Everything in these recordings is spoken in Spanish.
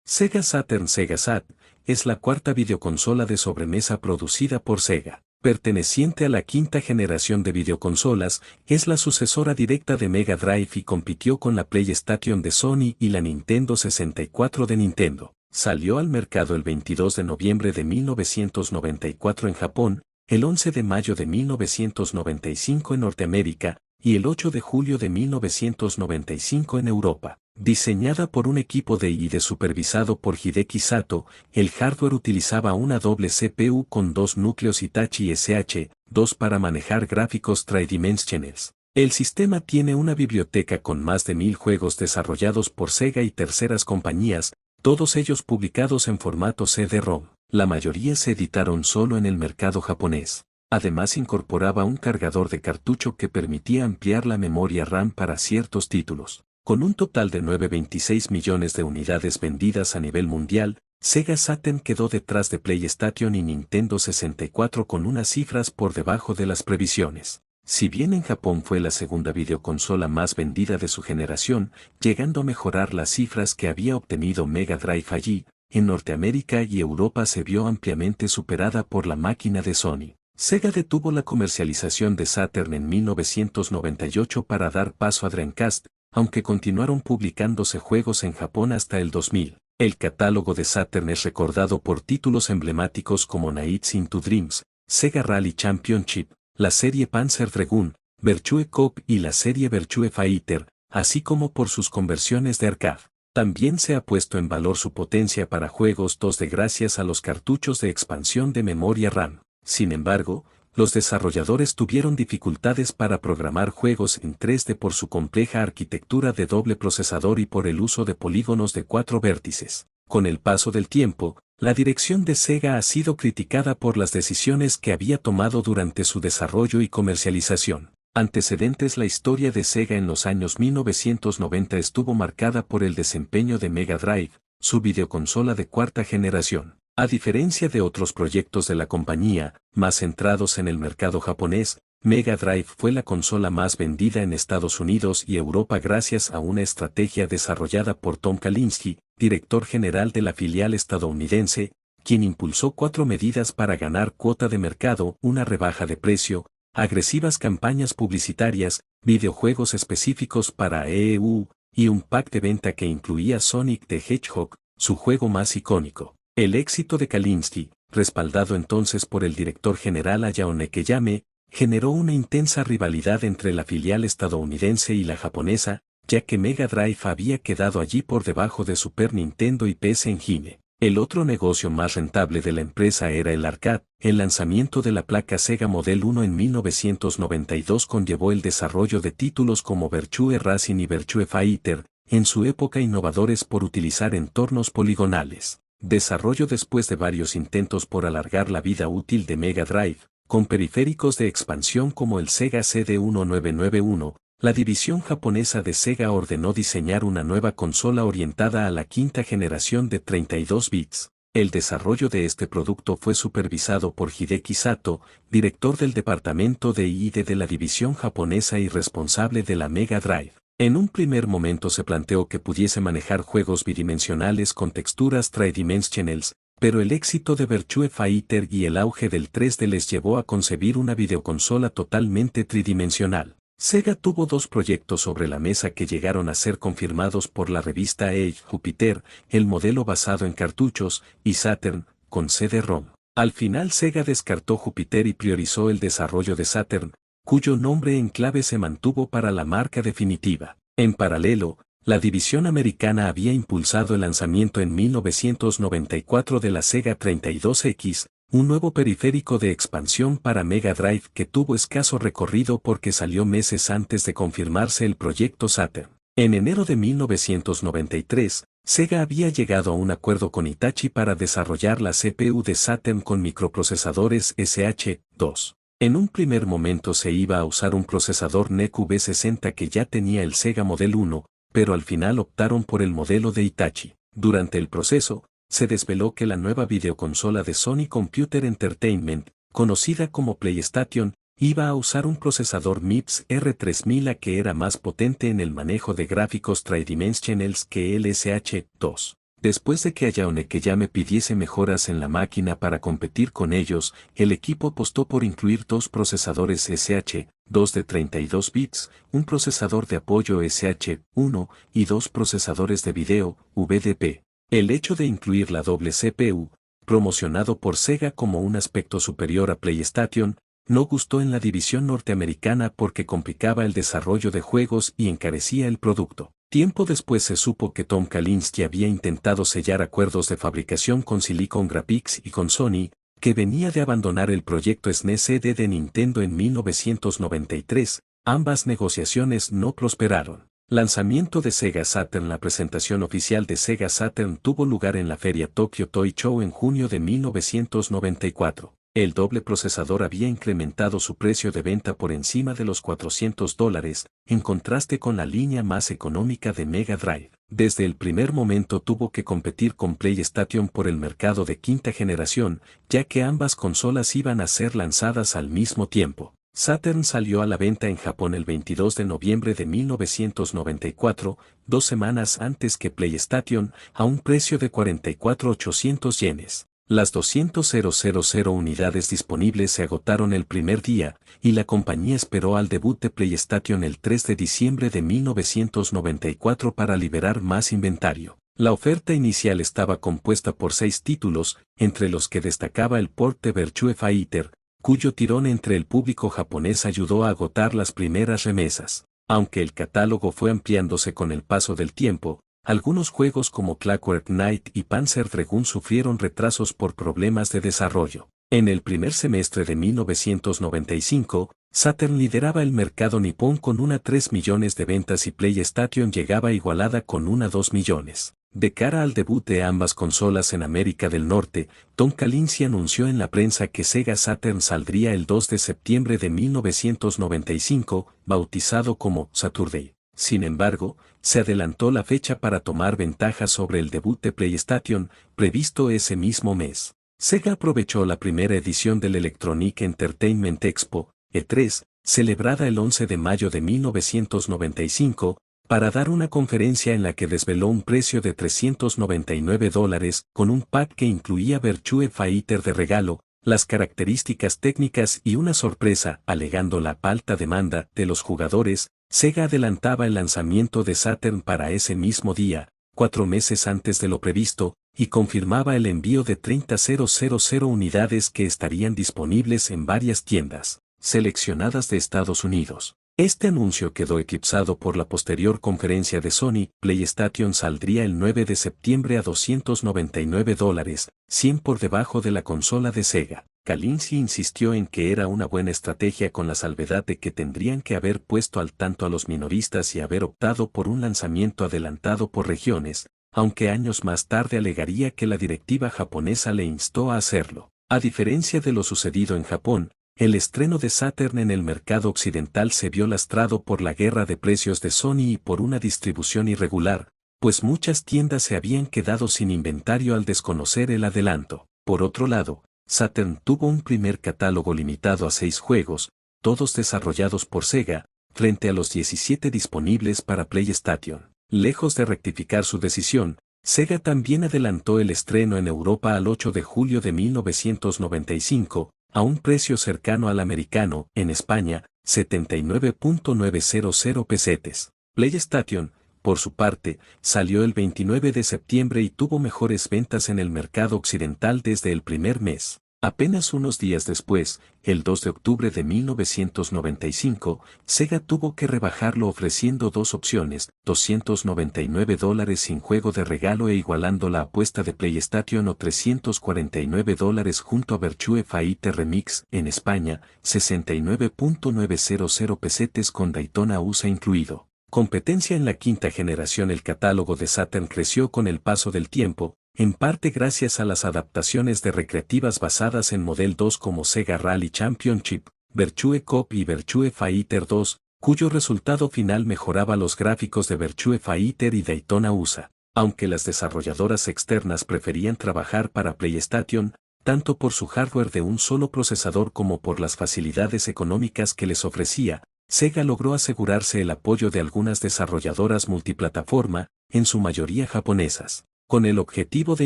Sega Saturn Sega Sat es la cuarta videoconsola de sobremesa producida por Sega. Perteneciente a la quinta generación de videoconsolas, es la sucesora directa de Mega Drive y compitió con la PlayStation de Sony y la Nintendo 64 de Nintendo. Salió al mercado el 22 de noviembre de 1994 en Japón, el 11 de mayo de 1995 en Norteamérica, y el 8 de julio de 1995 en Europa. Diseñada por un equipo de I+D supervisado por Hideki Sato, el hardware utilizaba una doble CPU con dos núcleos Hitachi SH2 para manejar gráficos tridimensionales. El sistema tiene una biblioteca con más de 1000 juegos desarrollados por Sega y terceras compañías, todos ellos publicados en formato CD-ROM. La mayoría se editaron solo en el mercado japonés. Además incorporaba un cargador de cartucho que permitía ampliar la memoria RAM para ciertos títulos. Con un total de 9,26 millones de unidades vendidas a nivel mundial, Sega Saturn quedó detrás de PlayStation y Nintendo 64 con unas cifras por debajo de las previsiones. Si bien en Japón fue la segunda videoconsola más vendida de su generación, llegando a mejorar las cifras que había obtenido Mega Drive allí, en Norteamérica y Europa se vio ampliamente superada por la máquina de Sony. Sega detuvo la comercialización de Saturn en 1998 para dar paso a Dreamcast, aunque continuaron publicándose juegos en Japón hasta el 2000. El catálogo de Saturn es recordado por títulos emblemáticos como Nights into Dreams, Sega Rally Championship, la serie Panzer Dragoon, Virtua Cop y la serie Virtua Fighter, así como por sus conversiones de arcade. También se ha puesto en valor su potencia para juegos 2D gracias a los cartuchos de expansión de memoria RAM. Sin embargo, los desarrolladores tuvieron dificultades para programar juegos en 3D por su compleja arquitectura de doble procesador y por el uso de polígonos de 4 vértices. Con el paso del tiempo, la dirección de Sega ha sido criticada por las decisiones que había tomado durante su desarrollo y comercialización. Antecedentes. La historia de Sega en los años 1990 estuvo marcada por el desempeño de Mega Drive, su videoconsola de cuarta generación. A diferencia de otros proyectos de la compañía, más centrados en el mercado japonés, Mega Drive fue la consola más vendida en Estados Unidos y Europa gracias a una estrategia desarrollada por Tom Kalinske, director general de la filial estadounidense, quien impulsó 4 medidas para ganar cuota de mercado: una rebaja de precio, agresivas campañas publicitarias, videojuegos específicos para EU, y un pack de venta que incluía Sonic the Hedgehog, su juego más icónico. El éxito de Kalinske, respaldado entonces por el director general Hayao Nekeyame, generó una intensa rivalidad entre la filial estadounidense y la japonesa, ya que Mega Drive había quedado allí por debajo de Super Nintendo y PS Engine. El otro negocio más rentable de la empresa era el arcade. El lanzamiento de la placa Sega Model 1 en 1992 conllevó el desarrollo de títulos como Virtua Racing y Virtua Fighter, en su época innovadores por utilizar entornos poligonales. Desarrollo después de varios intentos por alargar la vida útil de Mega Drive, con periféricos de expansión como el Sega CD1991, la división japonesa de Sega ordenó diseñar una nueva consola orientada a la quinta generación de 32 bits. El desarrollo de este producto fue supervisado por Hideki Sato, director del departamento de I+D de la división japonesa y responsable de la Mega Drive. En un primer momento se planteó que pudiese manejar juegos bidimensionales con texturas tridimensionales, pero el éxito de Virtua Fighter y el auge del 3D les llevó a concebir una videoconsola totalmente tridimensional. Sega tuvo 2 proyectos sobre la mesa que llegaron a ser confirmados por la revista Age: Jupiter, el modelo basado en cartuchos, y Saturn, con CD-ROM. Al final Sega descartó Jupiter y priorizó el desarrollo de Saturn, cuyo nombre en clave se mantuvo para la marca definitiva. En paralelo, la división americana había impulsado el lanzamiento en 1994 de la Sega 32X, un nuevo periférico de expansión para Mega Drive que tuvo escaso recorrido porque salió meses antes de confirmarse el proyecto Saturn. En enero de 1993, Sega había llegado a un acuerdo con Hitachi para desarrollar la CPU de Saturn con microprocesadores SH2. En un primer momento se iba a usar un procesador NEC V60 que ya tenía el Sega Model 1, pero al final optaron por el modelo de Hitachi. Durante el proceso, se desveló que la nueva videoconsola de Sony Computer Entertainment, conocida como PlayStation, iba a usar un procesador MIPS R3000A que era más potente en el manejo de gráficos tridimensionals que el SH2. Después de que Hayao Nakayama pidiese mejoras en la máquina para competir con ellos, el equipo apostó por incluir dos procesadores SH2 de 32 bits, un procesador de apoyo SH1 y dos procesadores de video VDP. El hecho de incluir la doble CPU, promocionado por Sega como un aspecto superior a PlayStation, no gustó en la división norteamericana porque complicaba el desarrollo de juegos y encarecía el producto. Tiempo después se supo que Tom Kalinske había intentado sellar acuerdos de fabricación con Silicon Graphics y con Sony, que venía de abandonar el proyecto SNES-CD de Nintendo en 1993. Ambas negociaciones no prosperaron. Lanzamiento de Sega Saturn. La presentación oficial de Sega Saturn tuvo lugar en la feria Tokyo Toy Show en junio de 1994. El doble procesador había incrementado su precio de venta por encima de los $400, en contraste con la línea más económica de Mega Drive. Desde el primer momento tuvo que competir con PlayStation por el mercado de quinta generación, ya que ambas consolas iban a ser lanzadas al mismo tiempo. Saturn salió a la venta en Japón el 22 de noviembre de 1994, 2 semanas antes que PlayStation, a un precio de 44.800 yenes. Las 200.000 unidades disponibles se agotaron el primer día, y la compañía esperó al debut de PlayStation el 3 de diciembre de 1994 para liberar más inventario. La oferta inicial estaba compuesta por 6 títulos, entre los que destacaba el port de Virtua Fighter, cuyo tirón entre el público japonés ayudó a agotar las primeras remesas. Aunque el catálogo fue ampliándose con el paso del tiempo, algunos juegos como Clockwork Knight y Panzer Dragoon sufrieron retrasos por problemas de desarrollo. En el primer semestre de 1995, Saturn lideraba el mercado nipón con una 3 millones de ventas y PlayStation llegaba igualada con una 2 millones. De cara al debut de ambas consolas en América del Norte, Tom Kalinske anunció en la prensa que Sega Saturn saldría el 2 de septiembre de 1995, bautizado como Saturday. Sin embargo, se adelantó la fecha para tomar ventaja sobre el debut de PlayStation, previsto ese mismo mes. Sega aprovechó la primera edición del Electronic Entertainment Expo, E3, celebrada el 11 de mayo de 1995, para dar una conferencia en la que desveló un precio de $399 con un pack que incluía Virtua Fighter de regalo, las características técnicas y una sorpresa, alegando la alta demanda de los jugadores. Sega adelantaba el lanzamiento de Saturn para ese mismo día, 4 meses antes de lo previsto, y confirmaba el envío de 30.000 unidades que estarían disponibles en varias tiendas seleccionadas de Estados Unidos. Este anuncio quedó eclipsado por la posterior conferencia de Sony. PlayStation saldría el 9 de septiembre a $299, 100 por debajo de la consola de Sega. Kalinske insistió en que era una buena estrategia con la salvedad de que tendrían que haber puesto al tanto a los minoristas y haber optado por un lanzamiento adelantado por regiones, aunque años más tarde alegaría que la directiva japonesa le instó a hacerlo. A diferencia de lo sucedido en Japón, el estreno de Saturn en el mercado occidental se vio lastrado por la guerra de precios de Sony y por una distribución irregular, pues muchas tiendas se habían quedado sin inventario al desconocer el adelanto. Por otro lado, Saturn tuvo un primer catálogo limitado a 6 juegos, todos desarrollados por Sega, frente a los 17 disponibles para PlayStation. Lejos de rectificar su decisión, Sega también adelantó el estreno en Europa al 8 de julio de 1995, a un precio cercano al americano, en España, 79.900 pesetes. PlayStation, por su parte, salió el 29 de septiembre y tuvo mejores ventas en el mercado occidental desde el primer mes. Apenas unos días después, el 2 de octubre de 1995, Sega tuvo que rebajarlo ofreciendo 2 opciones, $299 sin juego de regalo e igualando la apuesta de PlayStation o $349 junto a Virtua Fighter Remix, en España, 69.900 pesetes con Daytona USA incluido. Competencia en la quinta generación. El catálogo de Saturn creció con el paso del tiempo, en parte gracias a las adaptaciones de recreativas basadas en Model 2 como Sega Rally Championship, Virtua Cop y Virtua Fighter 2, cuyo resultado final mejoraba los gráficos de Virtua Fighter y Daytona USA. Aunque las desarrolladoras externas preferían trabajar para PlayStation, tanto por su hardware de un solo procesador como por las facilidades económicas que les ofrecía, Sega logró asegurarse el apoyo de algunas desarrolladoras multiplataforma, en su mayoría japonesas. Con el objetivo de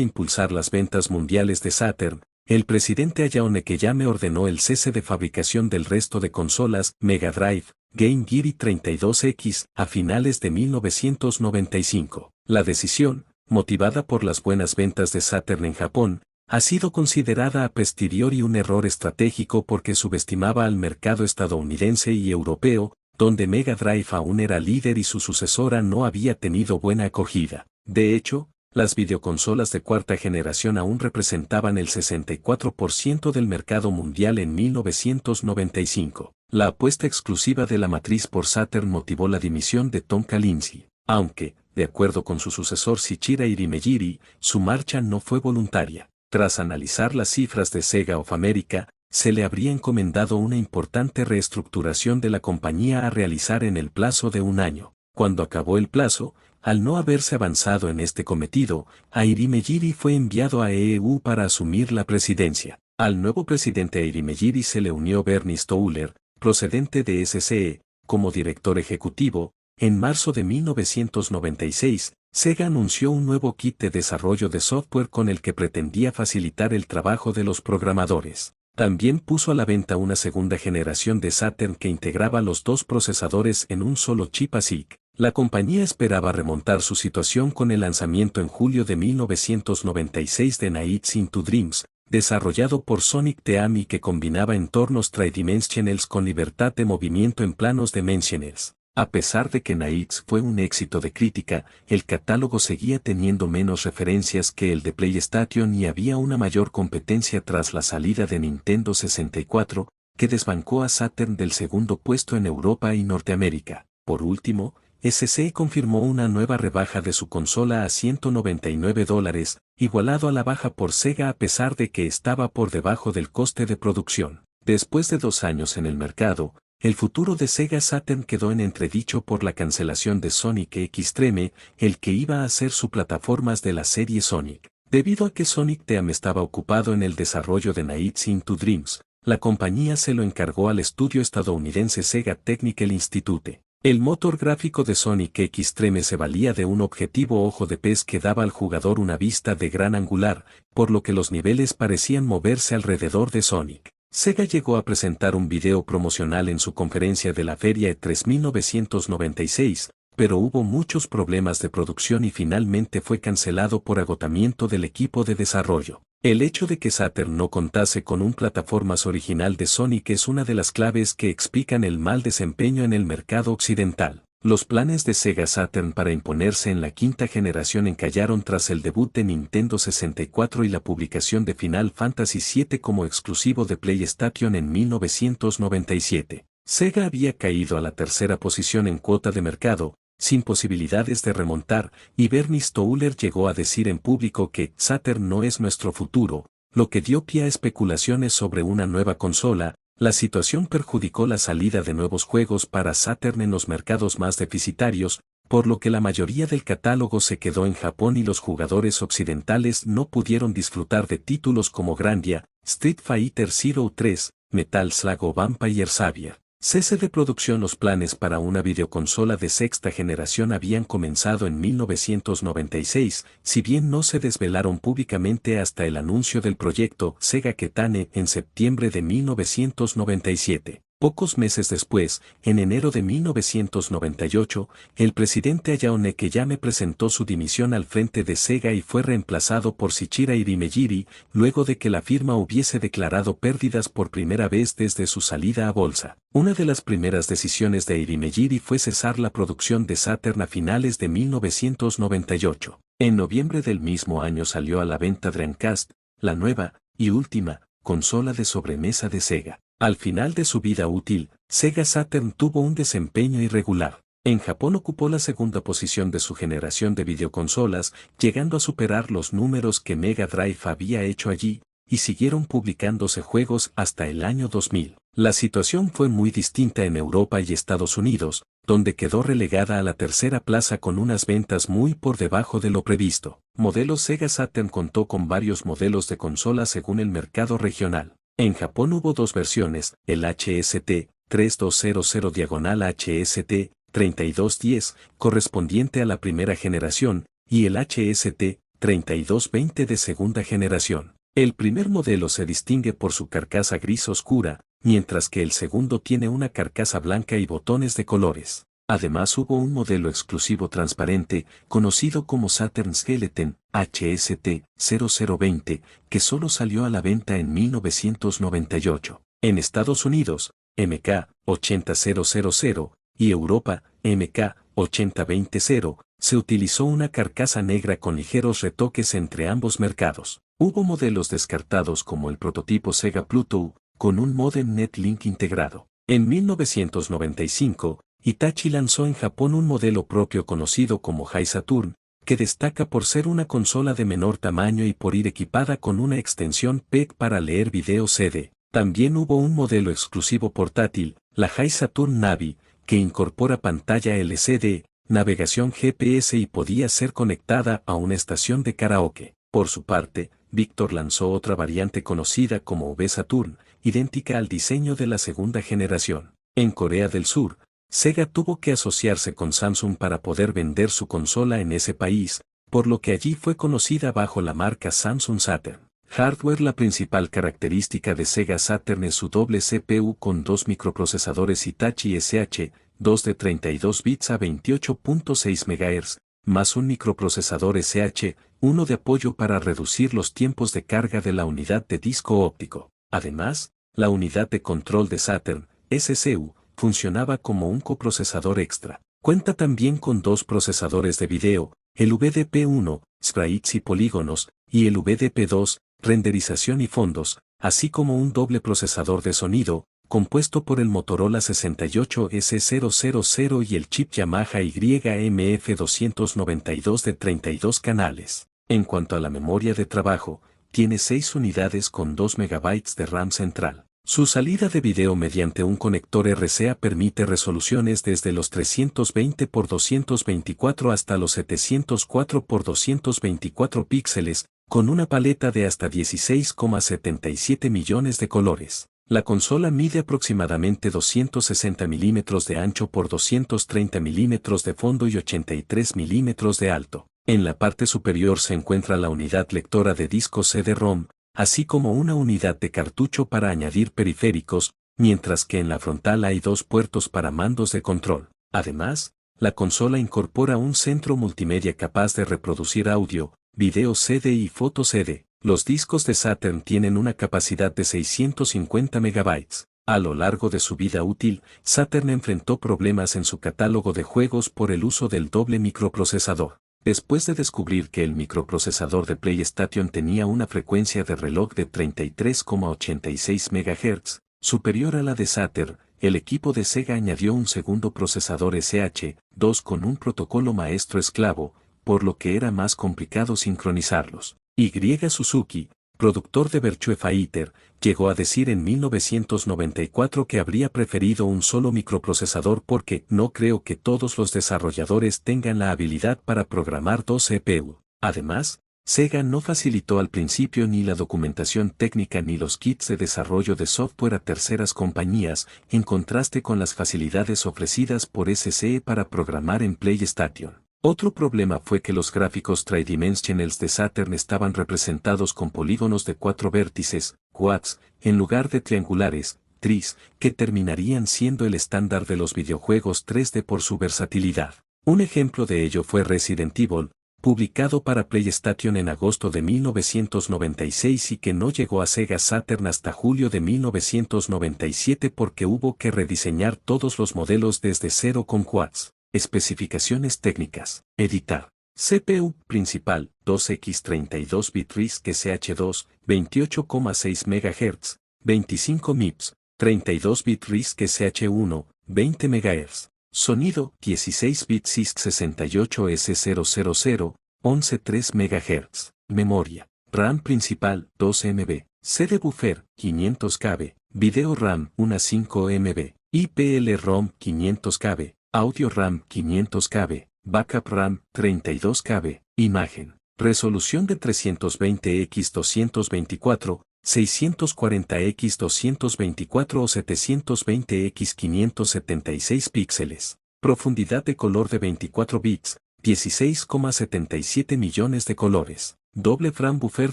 impulsar las ventas mundiales de Saturn, el presidente Hayao Nakayama ordenó el cese de fabricación del resto de consolas Mega Drive, Game Gear y 32X a finales de 1995. La decisión, motivada por las buenas ventas de Saturn en Japón, ha sido considerada a posteriori un error estratégico porque subestimaba al mercado estadounidense y europeo, donde Mega Drive aún era líder y su sucesora no había tenido buena acogida. De hecho, las videoconsolas de cuarta generación aún representaban el 64% del mercado mundial en 1995. La apuesta exclusiva de la matriz por Saturn motivó la dimisión de Tom Kalinske, aunque, de acuerdo con su sucesor Shichira Hirimejiri, su marcha no fue voluntaria. Tras analizar las cifras de Sega of America, se le habría encomendado una importante reestructuración de la compañía a realizar en el plazo de un año. Cuando acabó el plazo, al no haberse avanzado en este cometido, Hirimejiri fue enviado a EEU para asumir la presidencia. Al nuevo presidente Hirimejiri se le unió Bernie Stouler, procedente de SCE, como director ejecutivo. En marzo de 1996, Sega anunció un nuevo kit de desarrollo de software con el que pretendía facilitar el trabajo de los programadores. También puso a la venta una segunda generación de Saturn que integraba los dos procesadores en un solo chip ASIC. La compañía esperaba remontar su situación con el lanzamiento en julio de 1996 de Nights into Dreams, desarrollado por Sonic Team y que combinaba entornos tridimensionales con libertad de movimiento en planos dimensionales. A pesar de que Nights fue un éxito de crítica, el catálogo seguía teniendo menos referencias que el de PlayStation y había una mayor competencia tras la salida de Nintendo 64, que desbancó a Saturn del segundo puesto en Europa y Norteamérica. Por último, SCE confirmó una nueva rebaja de su consola a $199, igualado a la baja por Sega a pesar de que estaba por debajo del coste de producción. Después de 2 años en el mercado, el futuro de Sega Saturn quedó en entredicho por la cancelación de Sonic X-Treme, el que iba a ser su plataformas de la serie Sonic. Debido a que Sonic Team estaba ocupado en el desarrollo de Nights into Dreams, la compañía se lo encargó al estudio estadounidense Sega Technical Institute. El motor gráfico de Sonic X-Treme se valía de un objetivo ojo de pez que daba al jugador una vista de gran angular, por lo que los niveles parecían moverse alrededor de Sonic. Sega llegó a presentar un video promocional en su conferencia de la Feria E3 1996, pero hubo muchos problemas de producción y finalmente fue cancelado por agotamiento del equipo de desarrollo. El hecho de que Saturn no contase con un plataformas original de Sonic es una de las claves que explican el mal desempeño en el mercado occidental. Los planes de Sega Saturn para imponerse en la quinta generación encallaron tras el debut de Nintendo 64 y la publicación de Final Fantasy VII como exclusivo de PlayStation en 1997. Sega había caído a la tercera posición en cuota de mercado, sin posibilidades de remontar, y Bernie Stouler llegó a decir en público que Saturn no es nuestro futuro, lo que dio pie a especulaciones sobre una nueva consola. La situación perjudicó la salida de nuevos juegos para Saturn en los mercados más deficitarios, por lo que la mayoría del catálogo se quedó en Japón y los jugadores occidentales no pudieron disfrutar de títulos como Grandia, Street Fighter Zero 3, Metal Slug o Vampire Savior. Cese de producción. Los planes para una videoconsola de sexta generación habían comenzado en 1996, si bien no se desvelaron públicamente hasta el anuncio del proyecto Sega Ketane en septiembre de 1997. Pocos meses después, en enero de 1998, el presidente Hayao Nakayama presentó su dimisión al frente de Sega y fue reemplazado por Shichira Hirimejiri, luego de que la firma hubiese declarado pérdidas por primera vez desde su salida a bolsa. Una de las primeras decisiones de Hirimejiri fue cesar la producción de Saturn a finales de 1998. En noviembre del mismo año salió a la venta Dreamcast, la nueva y última consola de sobremesa de Sega. Al final de su vida útil, Sega Saturn tuvo un desempeño irregular. En Japón ocupó la segunda posición de su generación de videoconsolas, llegando a superar los números que Mega Drive había hecho allí, y siguieron publicándose juegos hasta el año 2000. La situación fue muy distinta en Europa y Estados Unidos, donde quedó relegada a la tercera plaza con unas ventas muy por debajo de lo previsto. Modelos. Sega Saturn contó con varios modelos de consola según el mercado regional. En Japón hubo dos versiones, el HST 3200/HST 3210, correspondiente a la primera generación, y el HST 3220 de segunda generación. El primer modelo se distingue por su carcasa gris oscura, mientras que el segundo tiene una carcasa blanca y botones de colores. Además hubo un modelo exclusivo transparente, conocido como Saturn Skeleton, HST-0020, que solo salió a la venta en 1998. En Estados Unidos, MK-80000, y Europa, MK-8020, se utilizó una carcasa negra con ligeros retoques entre ambos mercados. Hubo modelos descartados como el prototipo Sega Pluto, con un módem Netlink integrado. En 1995, Hitachi lanzó en Japón un modelo propio conocido como Hi Saturn, que destaca por ser una consola de menor tamaño y por ir equipada con una extensión PEG para leer video CD. También hubo un modelo exclusivo portátil, la Hi Saturn Navi, que incorpora pantalla LCD, navegación GPS y podía ser conectada a una estación de karaoke. Por su parte, Victor lanzó otra variante conocida como V Saturn, idéntica al diseño de la segunda generación. En Corea del Sur, Sega tuvo que asociarse con Samsung para poder vender su consola en ese país, por lo que allí fue conocida bajo la marca Samsung Saturn. Hardware. La principal característica de Sega Saturn es su doble CPU con dos microprocesadores Hitachi SH2 de 32 bits a 28.6 MHz, más un microprocesador SH1 de apoyo para reducir los tiempos de carga de la unidad de disco óptico. Además, la unidad de control de Saturn, SCU, funcionaba como un coprocesador extra. Cuenta también con dos procesadores de video, el VDP1, sprites y polígonos, y el VDP2, renderización y fondos, así como un doble procesador de sonido, compuesto por el Motorola 68S000 y el chip Yamaha YMF292 de 32 canales. En cuanto a la memoria de trabajo, tiene 6 unidades con 2 MB de RAM central. Su salida de video mediante un conector RCA permite resoluciones desde los 320 x 224 hasta los 704 x 224 píxeles, con una paleta de hasta 16,77 millones de colores. La consola mide aproximadamente 260 milímetros de ancho por 230 milímetros de fondo y 83 milímetros de alto. En la parte superior se encuentra la unidad lectora de disco CD-ROM, así como una unidad de cartucho para añadir periféricos, mientras que en la frontal hay dos puertos para mandos de control. Además, la consola incorpora un centro multimedia capaz de reproducir audio, video CD y foto CD. Los discos de Saturn tienen una capacidad de 650 MB. A lo largo de su vida útil, Saturn enfrentó problemas en su catálogo de juegos por el uso del doble microprocesador. Después de descubrir que el microprocesador de PlayStation tenía una frecuencia de reloj de 33,86 MHz, superior a la de Saturn, el equipo de Sega añadió un segundo procesador SH2 con un protocolo maestro esclavo, por lo que era más complicado sincronizarlos. Y. Suzuki, productor de Virtua Fighter, llegó a decir en 1994 que habría preferido un solo microprocesador porque no creo que todos los desarrolladores tengan la habilidad para programar dos CPU. Además, Sega no facilitó al principio ni la documentación técnica ni los kits de desarrollo de software a terceras compañías, en contraste con las facilidades ofrecidas por SCE para programar en PlayStation. Otro problema fue que los gráficos tridimensionals de Saturn estaban representados con polígonos de 4 vértices, quads, en lugar de triangulares, tris, que terminarían siendo el estándar de los videojuegos 3D por su versatilidad. Un ejemplo de ello fue Resident Evil, publicado para PlayStation en agosto de 1996 y que no llegó a Sega Saturn hasta julio de 1997 porque hubo que rediseñar todos los modelos desde cero con quads. Especificaciones técnicas. Editar. CPU principal, 2x32 bit RISC SH2, 28,6 MHz, 25 MIPS, 32 bit RISC SH1, 20 MHz. Sonido, 16 bit CISC 68S000, 11,3 MHz. Memoria. RAM principal, 2 MB. CD buffer, 500 KB. Video RAM, 1,5 MB. IPL-ROM, 500 KB. Audio RAM 500 KB, Backup RAM 32 KB, Imagen, resolución de 320x224, 640x224 o 720x576 píxeles, profundidad de color de 24 bits, 16,77 millones de colores. Doble frame buffer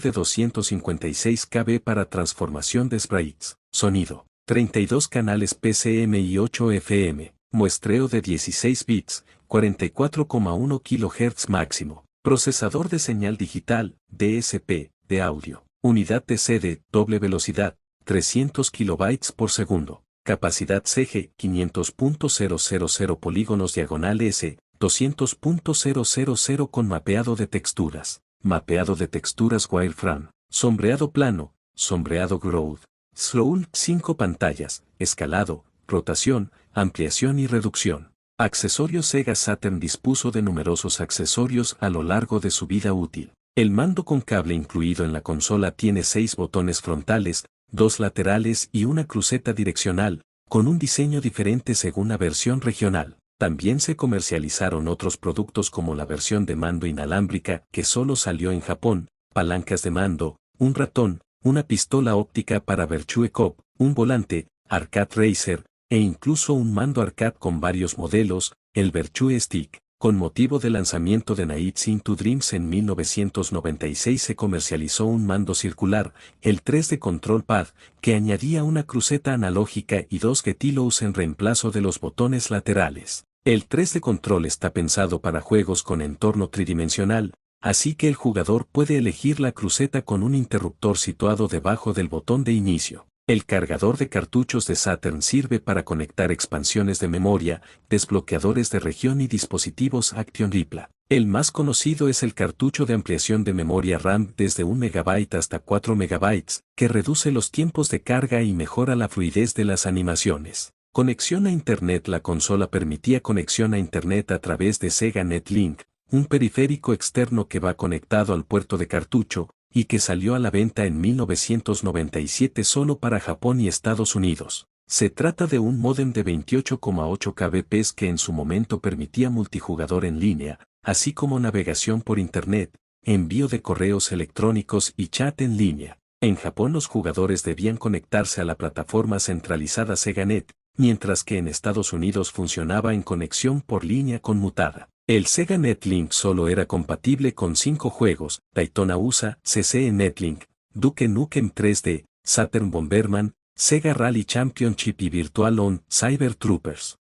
de 256 kb para transformación de sprites. Sonido. 32 canales PCM y 8 FM. Muestreo de 16 bits, 44,1 kHz máximo. Procesador de señal digital, DSP, de audio. Unidad TC de doble velocidad, 300 kilobytes por segundo. Capacidad CG, 500.000 polígonos diagonal S, 200.000 con mapeado de texturas. Mapeado de texturas wireframe. Sombreado plano, sombreado growth. Slow 5 pantallas, escalado, rotación, ampliación y reducción. Accesorios. Sega Saturn dispuso de numerosos accesorios a lo largo de su vida útil. El mando con cable incluido en la consola tiene 6 botones frontales, 2 laterales y una cruceta direccional, con un diseño diferente según la versión regional. También se comercializaron otros productos como la versión de mando inalámbrica que solo salió en Japón, palancas de mando, un ratón, una pistola óptica para Virtue Cop, un volante, Arcade Racer, e incluso un mando arcade con varios modelos, el Virtue Stick. Con motivo del lanzamiento de Nights into Dreams en 1996 se comercializó un mando circular, el 3D Control Pad, que añadía una cruceta analógica y 2 Getilos en reemplazo de los botones laterales. El 3D Control está pensado para juegos con entorno tridimensional, así que el jugador puede elegir la cruceta con un interruptor situado debajo del botón de inicio. El cargador de cartuchos de Saturn sirve para conectar expansiones de memoria, desbloqueadores de región y dispositivos Action Repla. El más conocido es el cartucho de ampliación de memoria RAM desde 1 MB hasta 4 MB, que reduce los tiempos de carga y mejora la fluidez de las animaciones. Conexión a Internet. La consola permitía conexión a Internet a través de Sega Netlink, un periférico externo que va conectado al puerto de cartucho, y que salió a la venta en 1997 solo para Japón y Estados Unidos. Se trata de un módem de 28,8 kbps que en su momento permitía multijugador en línea, así como navegación por Internet, envío de correos electrónicos y chat en línea. En Japón los jugadores debían conectarse a la plataforma centralizada SegaNet, mientras que en Estados Unidos funcionaba en conexión por línea conmutada. El Sega Netlink solo era compatible con 5 juegos: Daytona USA, CC Netlink, Duke Nukem 3D, Saturn Bomberman, Sega Rally Championship y Virtual On Cyber Troopers.